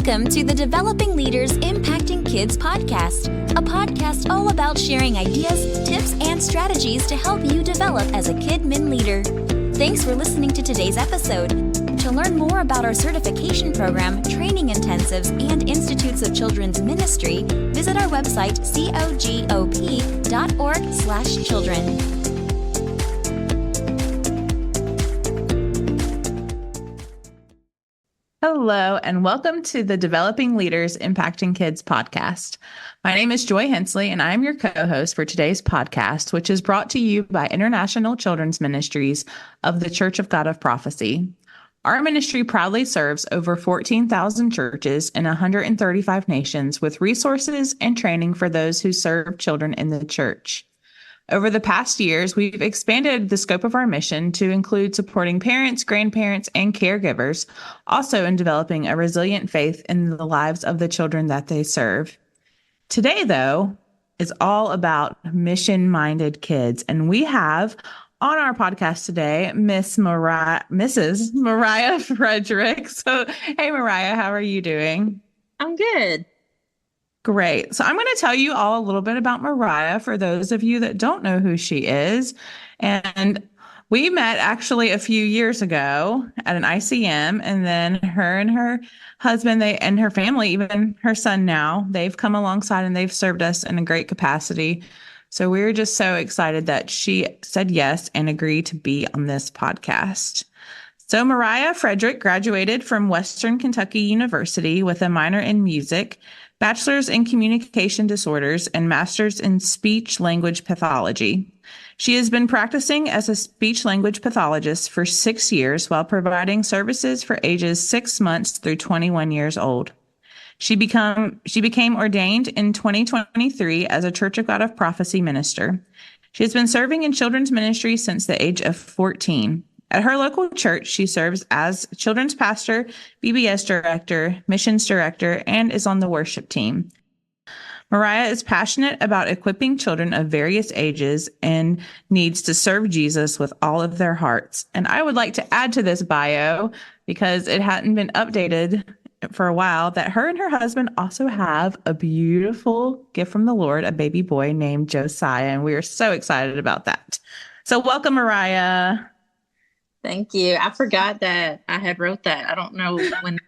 Welcome to the Developing Leaders Impacting Kids podcast, a podcast all about sharing ideas, tips, and strategies to help you develop as a kid min leader. Thanks for listening to today's episode. To learn more about our certification program, training intensives, and Institutes of Children's Ministry, visit our website, cogop.org/children. Hello, and welcome to the Developing Leaders Impacting Kids podcast. My name is Joy Hensley, and I am your co-host for today's podcast, which is brought to you by International Children's Ministries of the Church of God of Prophecy. Our ministry proudly serves over 14,000 churches in 135 nations with resources and training for those who serve children in the church. Over the past years, we've expanded the scope of our mission to include supporting parents, grandparents, and caregivers, also in developing a resilient faith in the lives of the children that they serve. Today, though, is all about mission-minded kids, and we have on our podcast today, Mrs. Moriah Frederick. So, hey, Moriah, how are you doing? I'm good. Great. So I'm going to tell you all a little bit about Moriah for those of you that don't know who she is. And we met actually a few years ago at an ICM, and then her and her husband, and her family, even her son now, they've come alongside and they've served us in a great capacity. So we're just so excited that she said yes and agreed to be on this podcast. So Moriah Frederick graduated from Western Kentucky University with a minor in music, bachelor's in communication disorders, and master's in speech language pathology. She has been practicing as a speech language pathologist for 6 years while providing services for ages 6 months through 21 years old. She became ordained in 2023 as a Church of God of Prophecy minister. She has been serving in children's ministry since the age of 14. At her local church, she serves as children's pastor, VBS director, missions director, and is on the worship team. Moriah is passionate about equipping children of various ages and needs to serve Jesus with all of their hearts. And I would like to add to this bio, because it hadn't been updated for a while, that her and her husband also have a beautiful gift from the Lord, a baby boy named Josiah, and we are so excited about that. So welcome, Moriah. Thank you. I forgot that I had wrote that. I don't know when.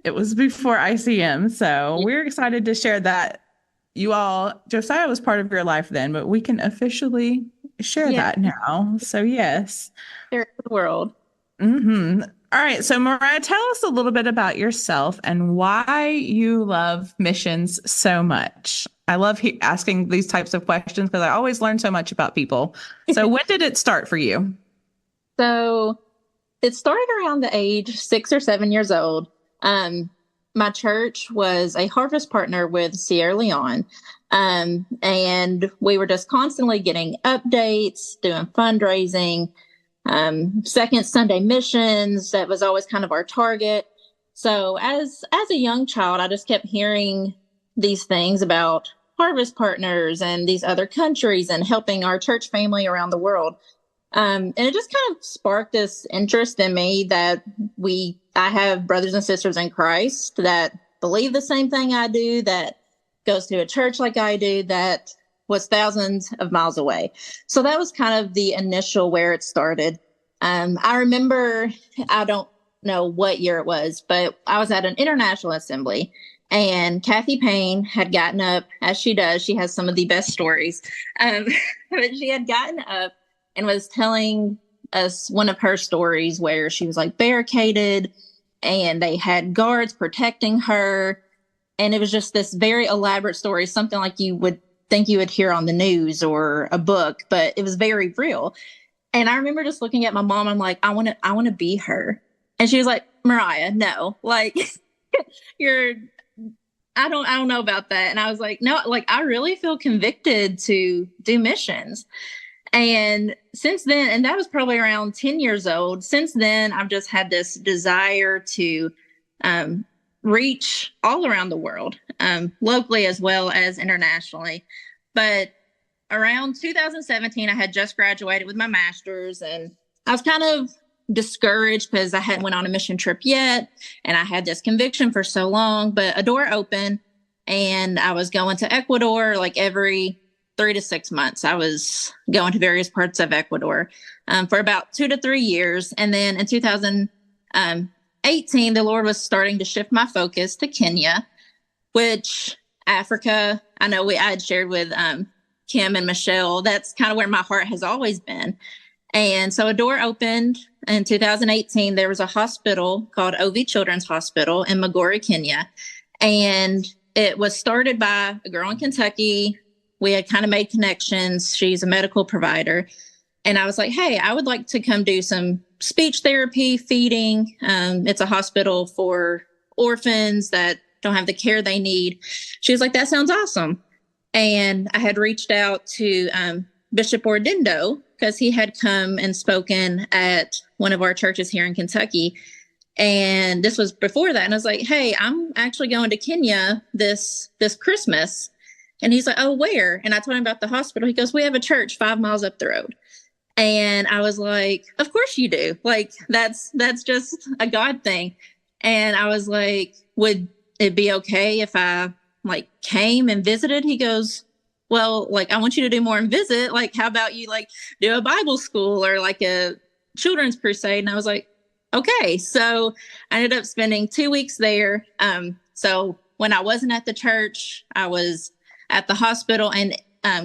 It was before ICM, so we're excited to share that. Josiah was part of your life then, but we can officially share that now. So yes. Share it with the world. Mm-hmm. All right. So Moriah, tell us a little bit about yourself and why you love missions so much. I love asking these types of questions because I always learn so much about people. So when did it start for you? So it started around the age 6 or 7 years old. My church was a harvest partner with Sierra Leone. And we were just constantly getting updates, doing fundraising, second Sunday missions. That was always kind of our target. So as a young child, I just kept hearing these things about harvest partners and these other countries and helping our church family around the world. And it just kind of sparked this interest in me that I have brothers and sisters in Christ that believe the same thing I do, that goes to a church like I do, that was thousands of miles away. So that was kind of the initial where it started. I remember, I don't know what year it was, but I was at an international assembly. And Kathy Payne had gotten up, as she does. She has some of the best stories. But she had gotten up and was telling us one of her stories where she was like barricaded and they had guards protecting her. And it was just this very elaborate story, something like you would think you would hear on the news or a book, but it was very real. And I remember just looking at my mom. I'm like, I want to be her. And she was like, Moriah, no, like I don't know about that. And I was like, no, like I really feel convicted to do missions. And since then, and that was probably around 10 years old. Since then, I've just had this desire to reach all around the world, locally as well as internationally. But around 2017, I had just graduated with my master's, and I was kind of discouraged because I hadn't went on a mission trip yet. And I had this conviction for so long, but a door opened and I was going to Ecuador like every 3 to 6 months. I was going to various parts of Ecuador for about 2 to 3 years. And then in 2018, the Lord was starting to shift my focus to Kenya, which Africa, I know I had shared with Kim and Michelle, that's kind of where my heart has always been. And so a door opened in 2018. There was a hospital called OV Children's Hospital in Magori, Kenya. And it was started by a girl in Kentucky. We had kind of made connections. She's a medical provider. And I was like, hey, I would like to come do some speech therapy, feeding. It's a hospital for orphans that don't have the care they need. She was like, that sounds awesome. And I had reached out to Bishop Ordindo because he had come and spoken at one of our churches here in Kentucky. And this was before that. And I was like, hey, I'm actually going to Kenya this Christmas. And he's like, oh, where? And I told him about the hospital. He goes, we have a church 5 miles up the road. And I was like, of course you do. Like, that's just a God thing. And I was like, would it be okay if I like came and visited? He goes, well, like, I want you to do more and visit. Like, how about you like do a Bible school or like a children's crusade? And I was like, okay. So I ended up spending 2 weeks there. So when I wasn't at the church, I was at the hospital, and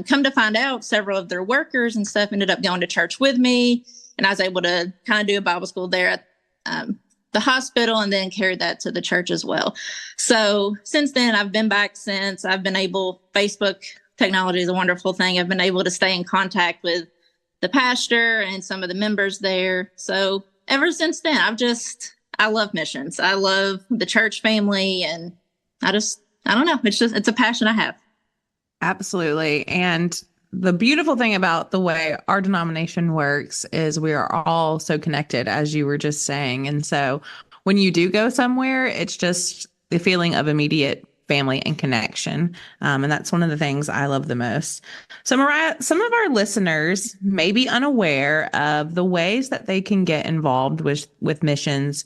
come to find out, several of their workers and stuff ended up going to church with me. And I was able to kind of do a Bible school there at the hospital and then carried that to the church as well. So since then, I've been back since. I've been able, Facebook technology is a wonderful thing. I've been able to stay in contact with the pastor and some of the members there. So ever since then, I love missions. I love the church family, and I don't know. It's a passion I have. Absolutely. And the beautiful thing about the way our denomination works is we are all so connected, as you were just saying. And so when you do go somewhere, it's just the feeling of immediate family and connection. And that's one of the things I love the most. So Moriah, some of our listeners may be unaware of the ways that they can get involved with missions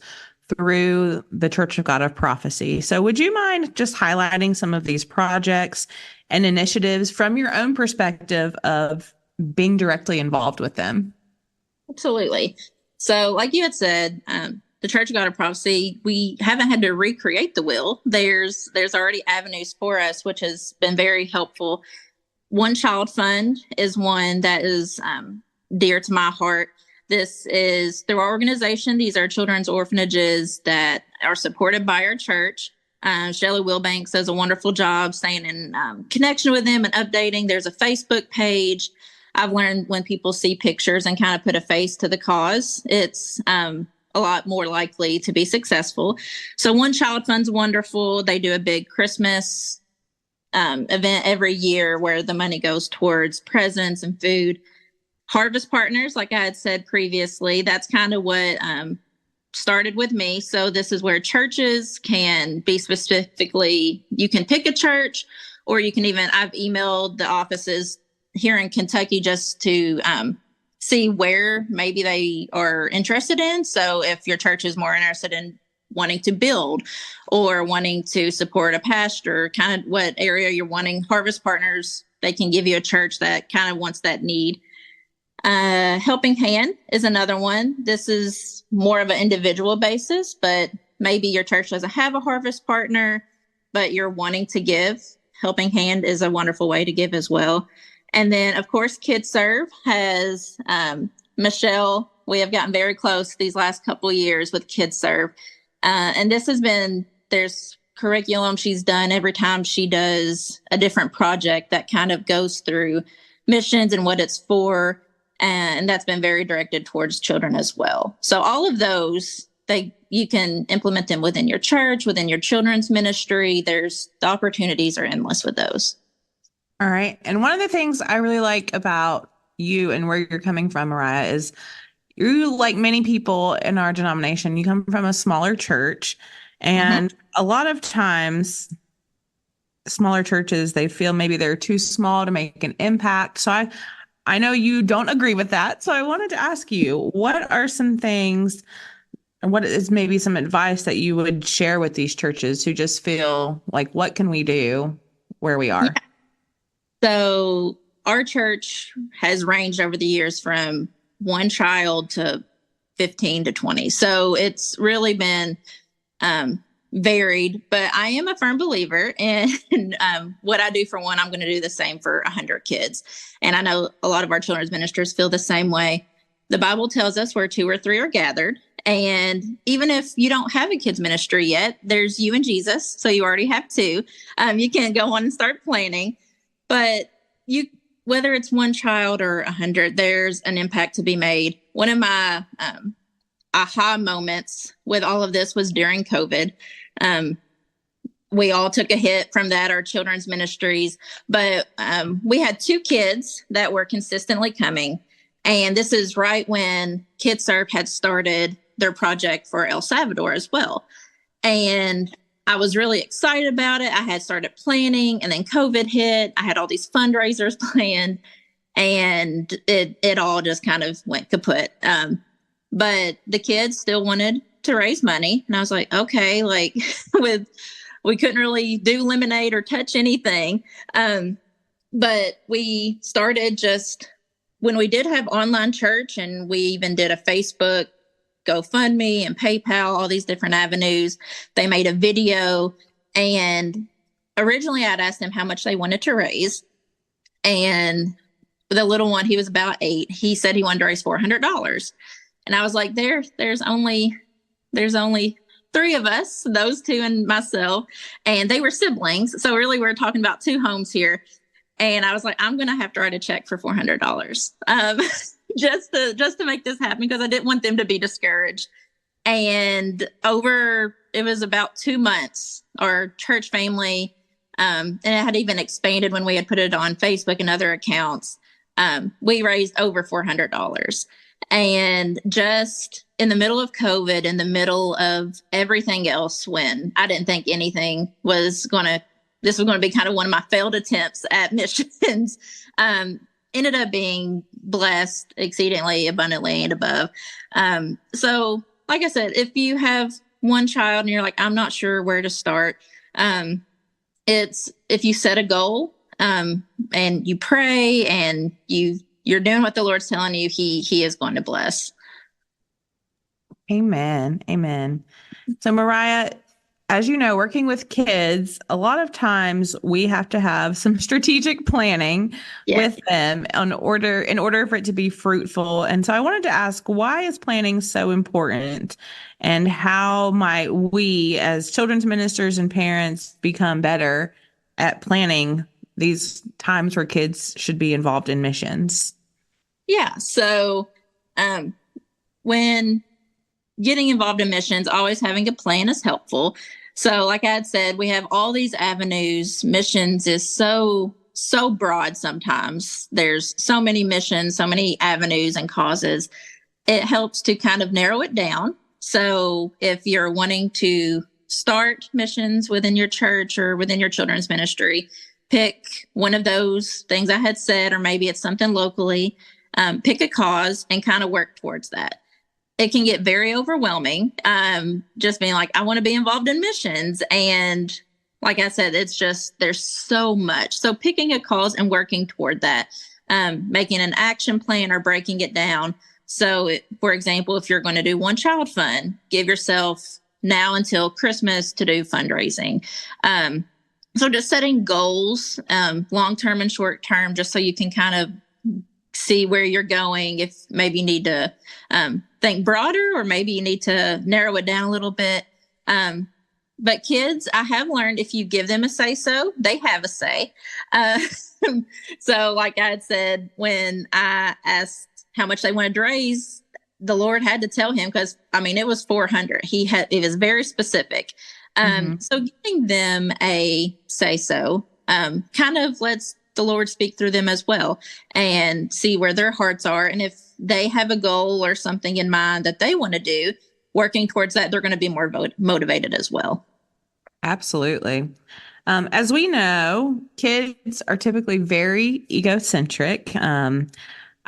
through the Church of God of Prophecy. So would you mind just highlighting some of these projects and initiatives from your own perspective of being directly involved with them? Absolutely. So like you had said, the Church of God of Prophecy, we haven't had to recreate the wheel. There's already avenues for us, which has been very helpful. One Child Fund is one that is dear to my heart. This is through our organization. These are children's orphanages that are supported by our church. Shelley Wilbanks does a wonderful job staying in connection with them and updating. There's a Facebook page. I've learned when people see pictures and kind of put a face to the cause, it's a lot more likely to be successful. So One Child Fund's wonderful. They do a big Christmas event every year where the money goes towards presents and food. Harvest Partners, like I had said previously, that's kind of what started with me. So this is where churches can be specifically, you can pick a church, or you can even, I've emailed the offices here in Kentucky just to see where maybe they are interested in. So if your church is more interested in wanting to build or wanting to support a pastor, kind of what area you're wanting, Harvest Partners, they can give you a church that kind of wants that need. Helping Hand is another one. This is more of an individual basis, but maybe your church doesn't have a harvest partner, but you're wanting to give. Helping Hand is a wonderful way to give as well. And then, of course, KidServe has Michelle. We have gotten very close these last couple of years with KidServe. And this has been, there's curriculum she's done every time she does a different project that kind of goes through missions and what it's for. And that's been very directed towards children as well. So all of those, you can implement them within your church, within your children's ministry. The opportunities are endless with those. All right. And one of the things I really like about you and where you're coming from, Moriah, is you, like many people in our denomination, you come from a smaller church. And a lot of times, smaller churches, they feel maybe they're too small to make an impact. So I know you don't agree with that. So I wanted to ask you, what are some things, or what is maybe some advice that you would share with these churches who just feel like, what can we do where we are? Yeah. So our church has ranged over the years from one child to 15 to 20. So it's really been varied, but I am a firm believer in what I do for one, I'm going to do the same for 100 kids. And I know a lot of our children's ministers feel the same way. The Bible tells us where 2 or 3 are gathered. And even if you don't have a kids ministry yet, there's you and Jesus. So you already have 2. You can go on and start planning. But whether it's one child or 100, there's an impact to be made. One of my aha moments with all of this was during COVID. We all took a hit from that, our children's ministries, but we had 2 kids that were consistently coming. And this is right when KidServe had started their project for El Salvador as well. And I was really excited about it. I had started planning, and then COVID hit. I had all these fundraisers planned, and it all just kind of went kaput. But the kids still wanted to raise money. And I was like, okay, like we couldn't really do lemonade or touch anything. But we started when we did have online church, and we even did a Facebook GoFundMe and PayPal, all these different avenues. They made a video, and originally I'd asked them how much they wanted to raise. And the little one, he was about 8. He said he wanted to raise $400. And I was like, there's only 3 of us, those 2 and myself, and they were siblings. So really we're talking about 2 homes here. And I was like, I'm going to have to write a check for $400 just to make this happen, because I didn't want them to be discouraged. And it was about 2 months, our church family, and it had even expanded when we had put it on Facebook and other accounts. We raised over $400. And just in the middle of COVID, in the middle of everything else, when I didn't think anything this was going to be kind of one of my failed attempts at missions, ended up being blessed exceedingly abundantly and above. So like I said, if you have one child and you're like, I'm not sure where to start, it's if you set a goal, and you pray, and you're doing what the Lord's telling you, he is going to bless. Amen. Amen. So Moriah, as you know, working with kids, a lot of times we have to have some strategic planning with them in order for it to be fruitful. And so I wanted to ask, why is planning so important? And how might we as children's ministers and parents become better at planning these times where kids should be involved in missions? Yeah. So when getting involved in missions, always having a plan is helpful. So like I had said, we have all these avenues. Missions is so broad sometimes. There's so many missions, so many avenues and causes. It helps to kind of narrow it down. So if you're wanting to start missions within your church or within your children's ministry, pick one of those things I had said, or maybe it's something locally. Pick a cause and kind of work towards that. It can get very overwhelming, just being like, I want to be involved in missions. And like I said, there's so much. So picking a cause and working toward that, making an action plan or breaking it down. So for example, if you're going to do one child fund, give yourself now until Christmas to do fundraising. So just setting goals, long-term and short-term, just so you can kind of see where you're going. If maybe you need to think broader, or maybe you need to narrow it down a little bit. But kids, I have learned, if you give them a say-so, they have a say. So like I had said, when I asked how much they wanted to raise, the Lord had to tell him, because it was 400. It was very specific. So giving them a say-so kind of lets the Lord speak through them as well, and see where their hearts are. And if they have a goal or something in mind that they want to do, working towards that, they're going to be more motivated as well. Absolutely. As we know, kids are typically very egocentric.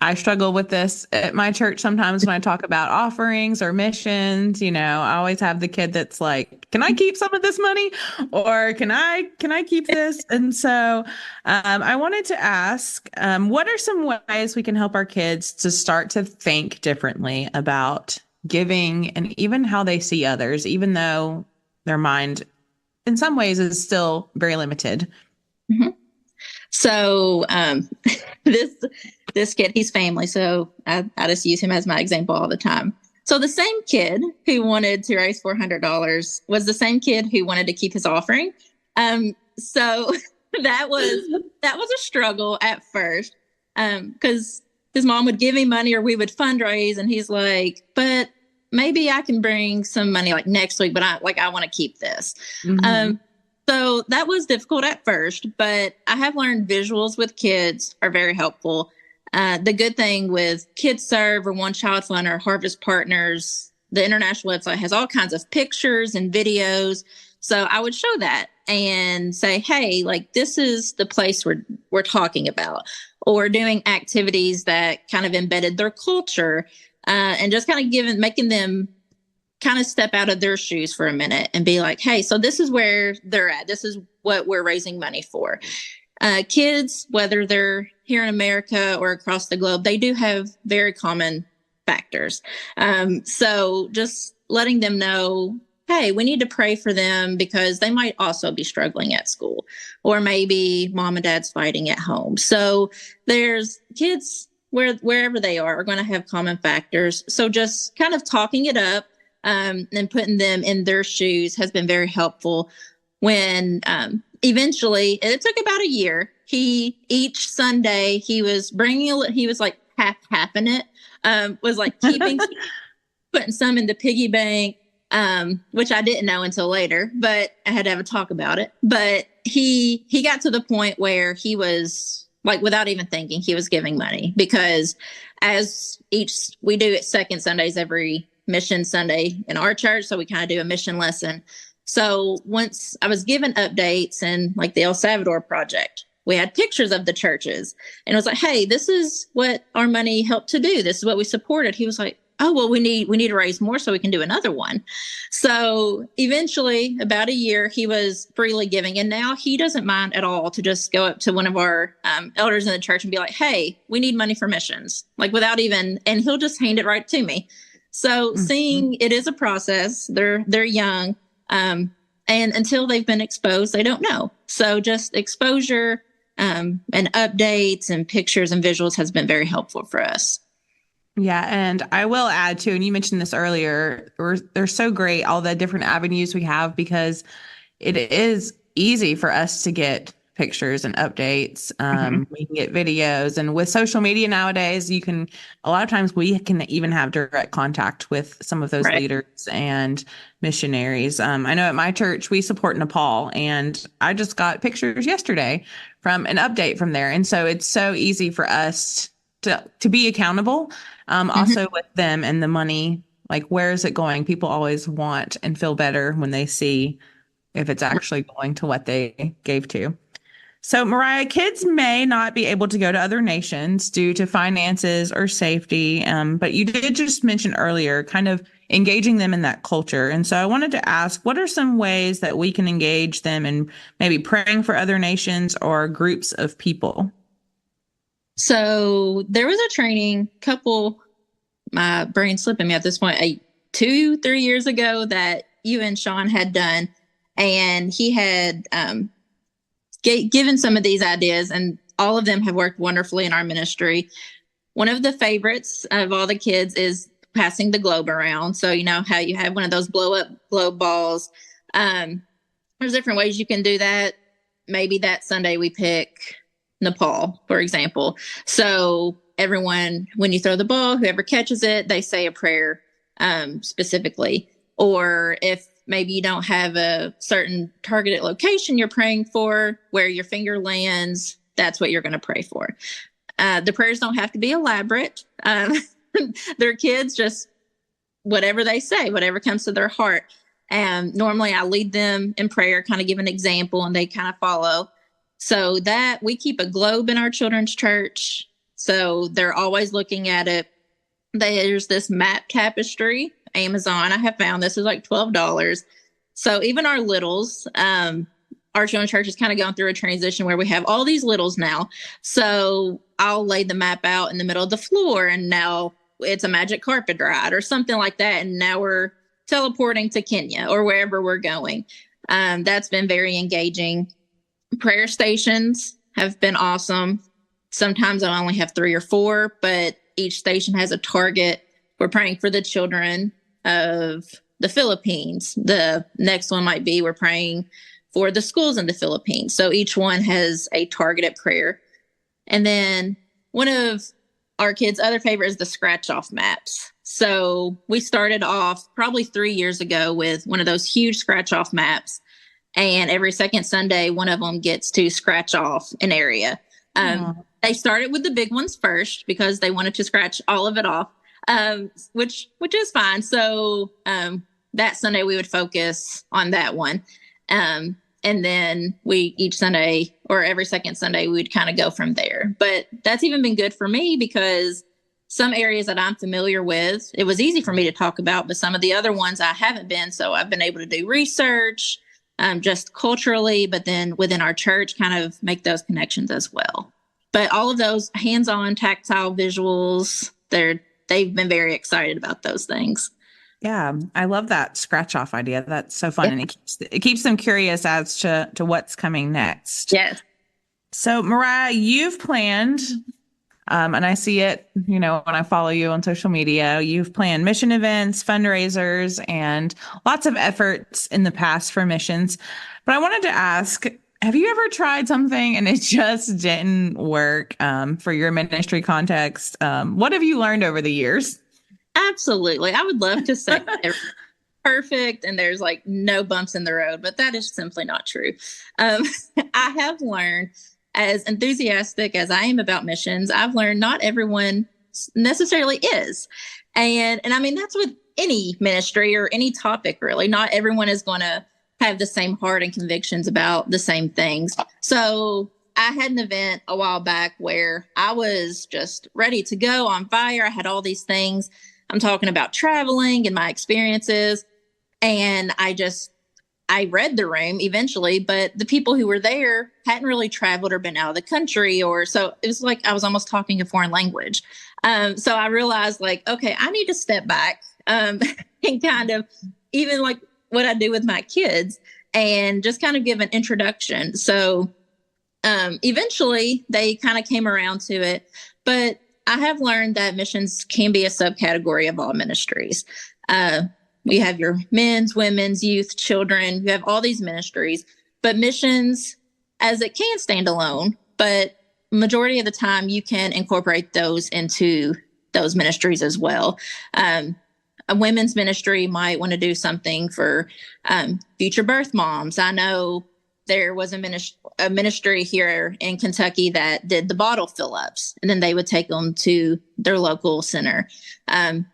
I struggle with this at my church sometimes when I talk about offerings or missions. I always have the kid that's like, "Can I keep some of this money?" Or "Can I keep this?" And so, I wanted to ask, what are some ways we can help our kids to start to think differently about giving and even how they see others, even though their mind in some ways is still very limited? Mhm. So this this kid, he's family, so I just use him as my example all the time. So the same kid who wanted to raise $400 was the same kid who wanted to keep his offering. So that was a struggle at first, because his mom would give him money or we would fundraise, and he's like, "But maybe I can bring some money like next week, but I want to keep this." Mhm. So that was difficult at first, but I have learned visuals with kids are very helpful. The good thing with KidServe or One Child Fund or Harvest Partners, the international website has all kinds of pictures and videos. So I would show that and say, "Hey, like this is the place we're talking about," or doing activities that kind of embedded their culture, and just kind of making them kind of step out of their shoes for a minute and be like, "Hey, so this is where they're at. This is what we're raising money for." Kids, whether they're here in America or across the globe, they do have very common factors. So just letting them know, hey, we need to pray for them because they might also be struggling at school, or maybe mom and dad's fighting at home. So there's kids wherever they are going to have common factors. So just kind of talking it up, and putting them in their shoes has been very helpful. When eventually, it took about a year. Each Sunday he was he was like halving it, was like keeping putting some in the piggy bank, which I didn't know until later, but I had to have a talk about it. But he got to the point where he was like, without even thinking, he was giving money, because we do it second Sundays every mission Sunday in our church. So we kind of do a mission lesson. So once I was given updates, and like the El Salvador project, we had pictures of the churches, and it was like, "Hey, this is what our money helped to do. This is what we supported." He was like, "Oh, well, we need to raise more so we can do another one." So eventually, about a year, he was freely giving. And now he doesn't mind at all to just go up to one of our elders in the church and be like, "Hey, we need money for missions," like without even, and he'll just hand it right to me. So seeing it is a process. They're young. And until they've been exposed, they don't know. So just exposure, and updates and pictures and visuals has been very helpful for us. Yeah, and I will add too, and you mentioned this earlier, they're so great, all the different avenues we have, because it is easy for us to get pictures and updates. We can get videos, and with social media nowadays, a lot of times we can even have direct contact with some of those Right. leaders and missionaries. I know at my church, we support Nepal, and I just got pictures yesterday from an update from there. And so it's so easy for us to be accountable. Also with them and the money, like, where is it going? People always want and feel better when they see if it's actually going to what they gave to. So, Moriah, kids may not be able to go to other nations due to finances or safety, but you did just mention earlier kind of engaging them in that culture. And so I wanted to ask, what are some ways that we can engage them in maybe praying for other nations or groups of people? So there was a training my brain's slipping me at this point, 2-3 years ago, that you and Sean had done. And he had given some of these ideas, and all of them have worked wonderfully in our ministry. One of the favorites of all the kids is passing the globe around. So, you know how you have one of those blow up globe balls. There's different ways you can do that. Maybe that Sunday we pick Nepal, for example. So everyone, when you throw the ball, whoever catches it, they say a prayer specifically. Or if maybe you don't have a certain targeted location you're praying for, where your finger lands, that's what you're going to pray for. The prayers don't have to be elaborate. They're kids, just whatever they say, whatever comes to their heart. And normally I lead them in prayer, kind of give an example, and they kind of follow. So that we keep a globe in our children's church. So they're always looking at it. There's this map tapestry, Amazon. I have found this is like $12. So even our littles, our children's church is kind of going through a transition where we have all these littles now. So I'll lay the map out in the middle of the floor, and now it's a magic carpet ride or something like that. And now we're teleporting to Kenya or wherever we're going. That's been very engaging. Prayer stations have been awesome. Sometimes I only have 3 or 4, but each station has a target. We're praying for the children of the Philippines. The next one might be we're praying for the schools in the Philippines. So each one has a targeted prayer. And then one of our kids' other favorite is the scratch off maps. So we started off probably 3 years ago with one of those huge scratch off maps. And every second Sunday, one of them gets to scratch off an area. They started with the big ones first because they wanted to scratch all of it off, which is fine. So that Sunday we would focus on that one. And then each Sunday or every second Sunday, we would kind of go from there. But that's even been good for me because some areas that I'm familiar with, it was easy for me to talk about, but some of the other ones I haven't been. So I've been able to do research just culturally, but then within our church, kind of make those connections as well. But all of those hands-on tactile visuals, they've been very excited about those things. Yeah, I love that scratch off idea. That's so fun. Yeah. And it keeps them curious as to what's coming next. Yes. So Moriah, you've planned, and I see it, when I follow you on social media, you've planned mission events, fundraisers, and lots of efforts in the past for missions. But I wanted to ask, have you ever tried something and it just didn't work for your ministry context? What have you learned over the years? Absolutely. I would love to say they're perfect and there's like no bumps in the road, but that is simply not true. I have learned, as enthusiastic as I am about missions, I've learned not everyone necessarily is. And I mean, that's with any ministry or any topic, really. Not everyone is going to have the same heart and convictions about the same things. So I had an event a while back where I was just ready to go, on fire. I had all these things. I'm talking about traveling and my experiences. And I read the room eventually, but the people who were there hadn't really traveled or been out of the country, so it was like I was almost talking a foreign language. So I realized, like, okay, I need to step back and kind of, even like what I do with my kids, and just kind of give an introduction. So eventually they kind of came around to it, but I have learned that missions can be a subcategory of all ministries. We have your men's, women's, youth, children. You have all these ministries, but missions, as it can stand alone, but majority of the time you can incorporate those into those ministries as well. A women's ministry might want to do something for future birth moms. I know there was a ministry here in Kentucky that did the bottle fill-ups, and then they would take them to their local center.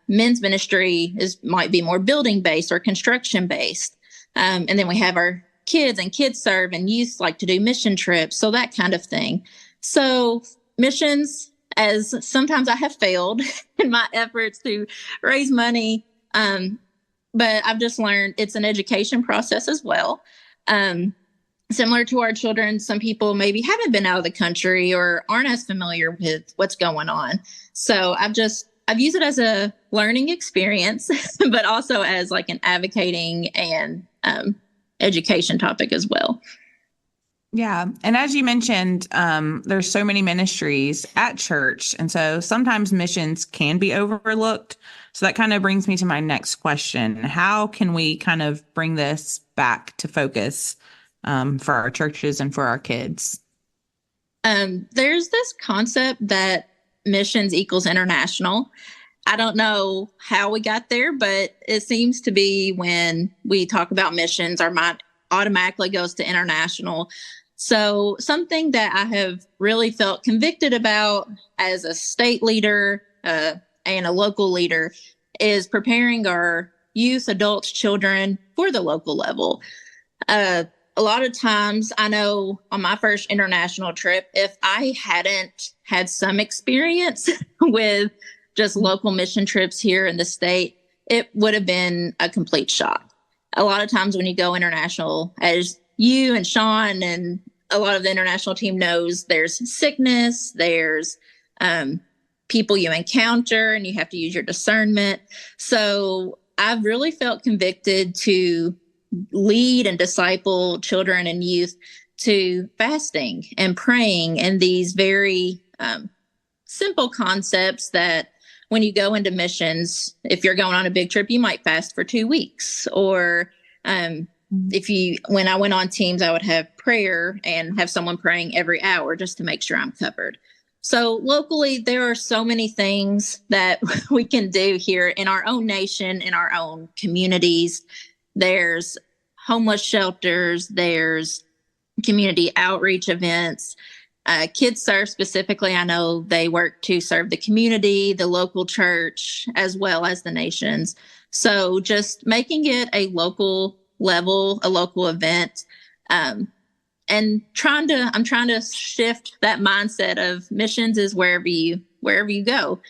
Men's ministry might be more building-based or construction-based. And then we have our kids and KidServe, and youth like to do mission trips, so that kind of thing. So missions, as sometimes I have failed in my efforts to raise money, but I've just learned it's an education process as well. Similar to our children, some people maybe haven't been out of the country or aren't as familiar with what's going on. So I've used it as a learning experience, but also as like an advocating and education topic as well. Yeah. And as you mentioned, there's so many ministries at church. And so sometimes missions can be overlooked. So that kind of brings me to my next question. How can we kind of bring this back to focus for our churches and for our kids? There's this concept that missions equals international. I don't know how we got there, but it seems to be when we talk about missions, our mind automatically goes to international. So something that I have really felt convicted about as a state leader and a local leader is preparing our youth, adults, children for the local level. A lot of times, I know on my first international trip, if I hadn't had some experience with just local mission trips here in the state, it would have been a complete shock. A lot of times when you go international, as you and Sean and a lot of the international team knows, there's sickness, there's people you encounter, and you have to use your discernment. So I've really felt convicted to lead and disciple children and youth to fasting and praying and these very simple concepts that when you go into missions, if you're going on a big trip, you might fast for 2 weeks. Or when I went on teams, I would have prayer and have someone praying every hour just to make sure I'm covered. So locally, there are so many things that we can do here in our own nation, in our own communities. There's homeless shelters, there's community outreach events. KidServe specifically, I know they work to serve the community, the local church, as well as the nations. So just making it a local level, a local event, and I'm trying to shift that mindset of missions is wherever you go.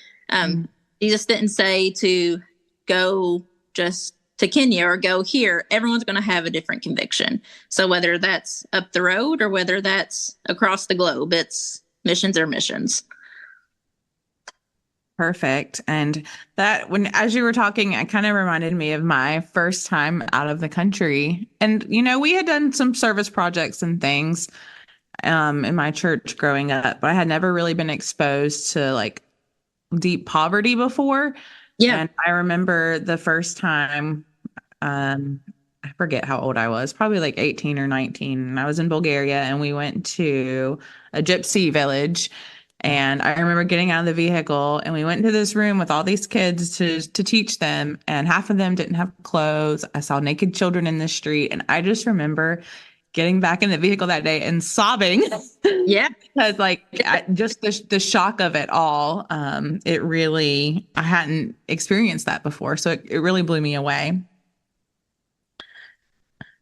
Jesus didn't say to go just to Kenya or go here. Everyone's going to have a different conviction. So whether that's up the road or whether that's across the globe, it's missions or missions. Perfect. And that as you were talking, it kind of reminded me of my first time out of the country. And, we had done some service projects and things in my church growing up, but I had never really been exposed to like deep poverty before. Yeah. And I remember the first time, I forget how old I was, probably like 18 or 19. And I was in Bulgaria and we went to a gypsy village. And I remember getting out of the vehicle and we went into this room with all these kids to teach them. And half of them didn't have clothes. I saw naked children in the street. And I just remember getting back in the vehicle that day and sobbing. Yeah. Because just the shock of it all, I hadn't experienced that before. So it really blew me away.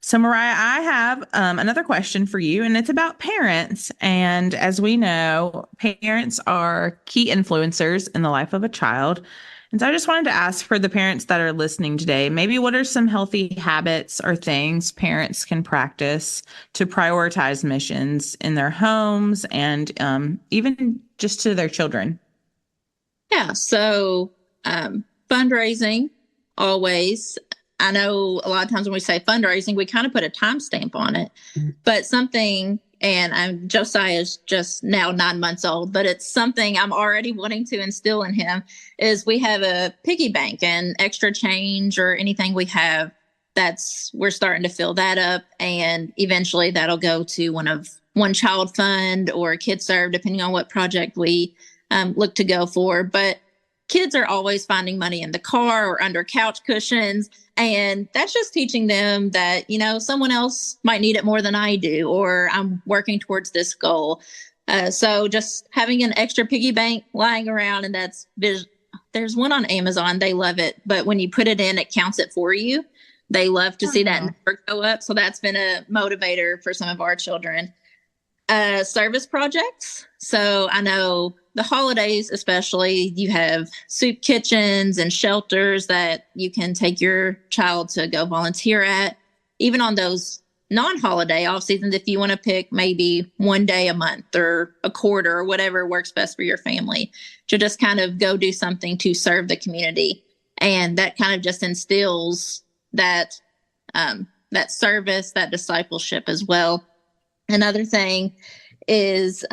So Moriah, I have another question for you, and it's about parents. And as we know, parents are key influencers in the life of a child. And so I just wanted to ask for the parents that are listening today, maybe what are some healthy habits or things parents can practice to prioritize missions in their homes and even just to their children? Yeah, so fundraising, always. I know a lot of times when we say fundraising, we kind of put a timestamp on it, but something, and Josiah is just now 9 months old, but it's something I'm already wanting to instill in him is we have a piggy bank and extra change or anything we have we're starting to fill that up. And eventually that'll go to one child fund or KidServe, depending on what project we look to go for. But kids are always finding money in the car or under couch cushions. And that's just teaching them that, someone else might need it more than I do, or I'm working towards this goal. So just having an extra piggy bank lying around, and there's one on Amazon. They love it. But when you put it in, it counts it for you. They love to see that number go up. So that's been a motivator for some of our children. Service projects. So I know the holidays, especially, you have soup kitchens and shelters that you can take your child to go volunteer at. Even on those non-holiday off seasons, if you want to pick maybe one day a month or a quarter or whatever works best for your family, to just kind of go do something to serve the community. And that kind of just instills that service, that discipleship as well. Another thing is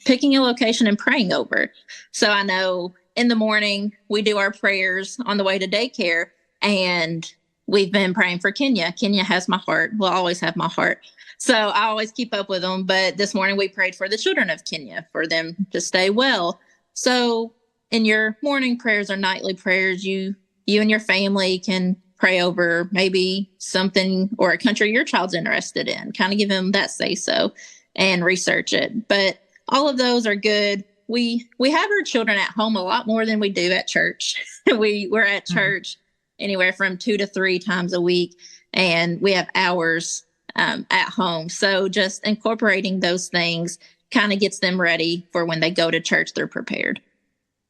picking a location and praying over. So I know in the morning we do our prayers on the way to daycare, and we've been praying for Kenya. Kenya has my heart, will always have my heart. So I always keep up with them. But this morning we prayed for the children of Kenya, for them to stay well. So in your morning prayers or nightly prayers, you and your family can pray over maybe something or a country your child's interested in, kind of give them that say so and research it. But all of those are good. We have our children at home a lot more than we do at church. We're at church anywhere from 2 to 3 times a week, and we have hours at home. So just incorporating those things kind of gets them ready for when they go to church, they're prepared.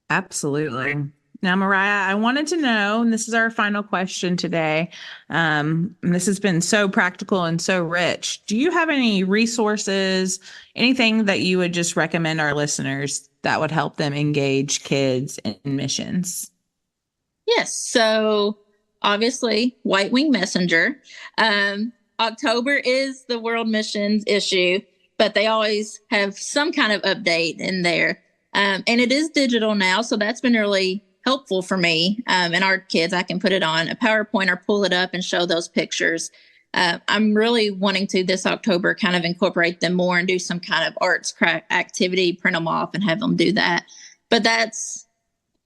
Absolutely. Now, Moriah, I wanted to know, and this is our final question today. And this has been so practical and so rich. Do you have any resources, anything that you would just recommend our listeners that would help them engage kids in missions? Yes. So obviously, White Wing Messenger. October is the World Missions issue, but they always have some kind of update in there. And it is digital now, so that's been really helpful for me and our kids. I can put it on a PowerPoint or pull it up and show those pictures. I'm really wanting to this October kind of incorporate them more and do some kind of arts activity, print them off and have them do that. But that's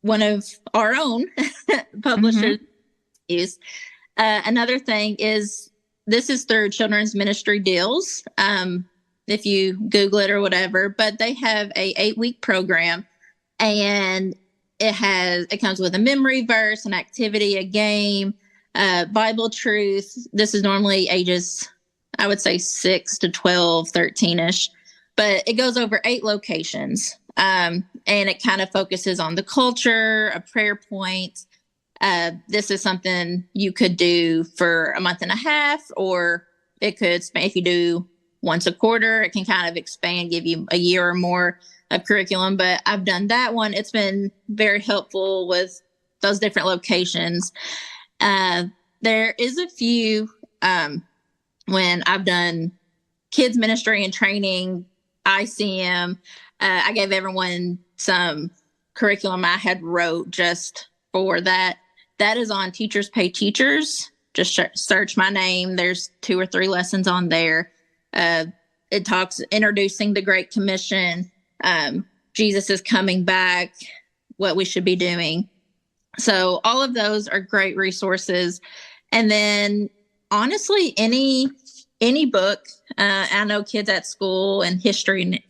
one of our own publishers use. Another thing is this is through Children's Ministry Deals. If you Google it or whatever, but they have a 8-week program, and it comes with a memory verse, an activity, a game, Bible truth. This is normally ages, I would say 6 to 12, 13-ish, but it goes over 8 locations. And it kind of focuses on the culture, a prayer point. This is something you could do for a month and a half, or it could, if you do once a quarter, it can kind of expand, give you a year or more of curriculum. But I've done that one. It's been very helpful with those different locations. There is a few, when I've done kids ministry and training, ICM, I gave everyone some curriculum I had wrote just for that. That is on Teachers Pay Teachers. Just search my name. There's 2 or 3 lessons on there. It talks introducing the Great Commission, Jesus is coming back, what we should be doing. So all of those are great resources. And then honestly, any book, I know Kids at School and History,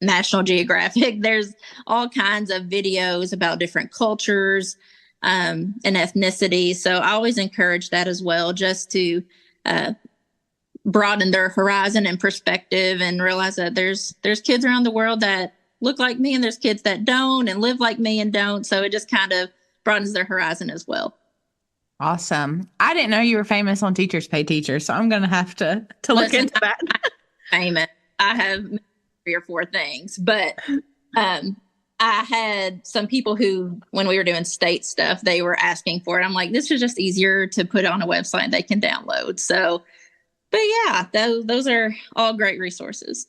National Geographic, there's all kinds of videos about different cultures and ethnicity. So I always encourage that as well, just to broaden their horizon and perspective, and realize that there's kids around the world that look like me, and there's kids that don't and live like me and don't. So it just kind of broadens their horizon as well. Awesome. I didn't know you were famous on Teachers Pay Teachers, so I'm going to have to look into that. I'm famous. I have 3 or 4 things, but I had some people who, when we were doing state stuff, they were asking for it. I'm like, this is just easier to put on a website they can download. So, but yeah, those are all great resources.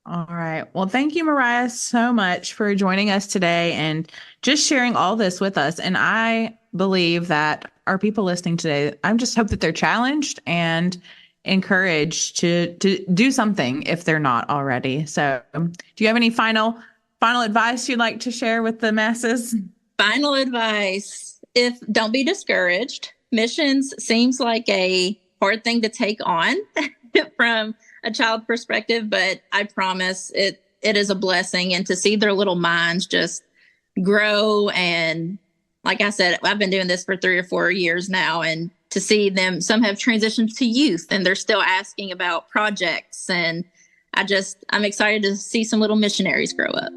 All right. Well, thank you, Moriah, so much for joining us today and just sharing all this with us. And I believe that our people listening today, I just hope that they're challenged and encouraged to do something if they're not already. So do you have any final advice you'd like to share with the masses? Final advice: don't be discouraged. Missions seems like a hard thing to take on from a child perspective, but I promise it is a blessing. And to see their little minds just grow, and like I said, I've been doing this for 3 or 4 years now, and to see them, some have transitioned to youth and they're still asking about projects, and I'm excited to see some little missionaries grow up.